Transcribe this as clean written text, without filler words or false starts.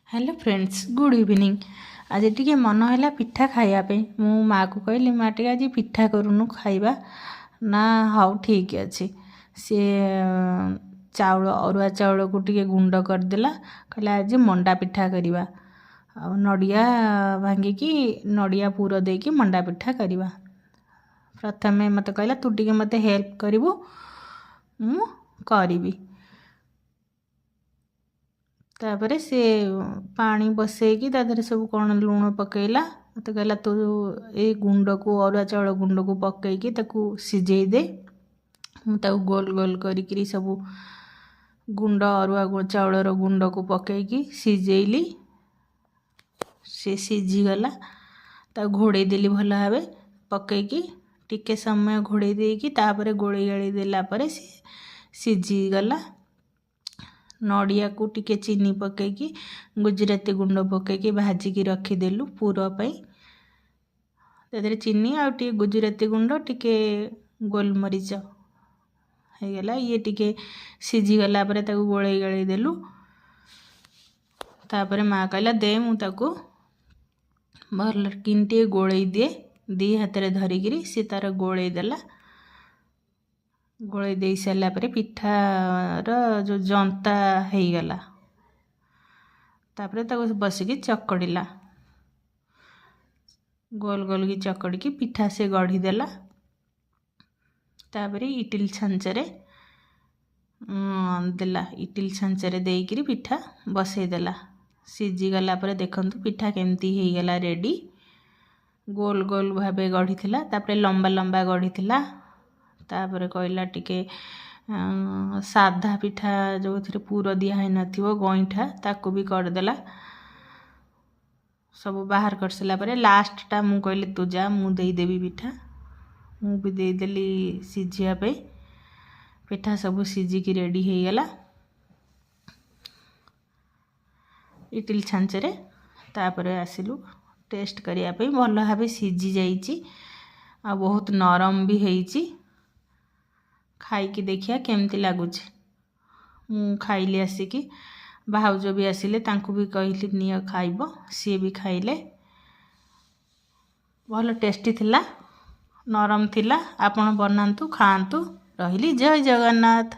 Hello friends good evening. आज T मन है पिठा खायापे मु माँ को कहली माँ टे आज पिठा करूनु खाइबा ना हाउ ठीक अच्छे। सी चाउल अरुआ चाउल को टी गुंड करदेला कहला आज मंडा पिठा करवा नड़िया भांगिकी नड़िया पूर देकी मंडा पिठा करवा। प्रथमे मत कहला तू टी मत हेल्प करू मु करी तापर से पानी बसैकी तादर सब कौन लुण पकईला मत कहला तू ए गुंड को अरुआ चाउल गुंड को पकईकी ताकू सिझे दे। मुझे गोल गोल करी सब गुंड अरुआ चाउलर गुंड को पकईकी सिझेली से सिझीगला घोड़े देली भल भाव पकईकी टिके समय घोड़े देकी तापर गोले गाड़ी देला पर सिझीगला। नड़िया को टिके चीनी पकईकी गुजराती गुंड पकईकी भाजिकी रखीदेलु पूरपाई चीनी आउे गुजराती गुंड टिके गोलमरीच होगला ये टिके सिझीगला गोले गाड़ी देलु। तापर माँ कहला दे मुझे भल किनटे गोले दिए दी हाथ में धरिकी सी तार गोले देला। गोले दे सारा पिठार जो जंता होगला तापर बसिकी चकड़िला गोल गोल की चकड़ी की पिठा से गढ़ीदेला। तापर इटिल छांचरे देला इटिल छांचरे देकरी पिठा बसईदेला सिझीगला देखंतु पिठा केमती होगला रेडी। गोल गोल भाव गढ़ी तापर लंबा लंबा गढ़ी तापर कहला टिके साधा पिठा जो थे पूर दिहाई नथिबो गईठा ताकू भी करदेला सब बाहर कर सारा पर लास्टा मु कहली तू जा मु देदेवी पिठा मु भी देदेली सिझापे पिठा सब सिझिकी रेडी होगला इटिल छांचरे। तापर आसिलु टेस्ट करने भल भाव सिझी जाइए आ बहुत नरम भी होइची खाई देखिया केमती लगुच। मु खाइली आसिकी भाउज भी आसिले तांकु भी कहली निय खाइब सी भी खाइले भल टेस्टी थिला नरम थिला। आपण बनातु खातु रहिली। जय जगन्नाथ।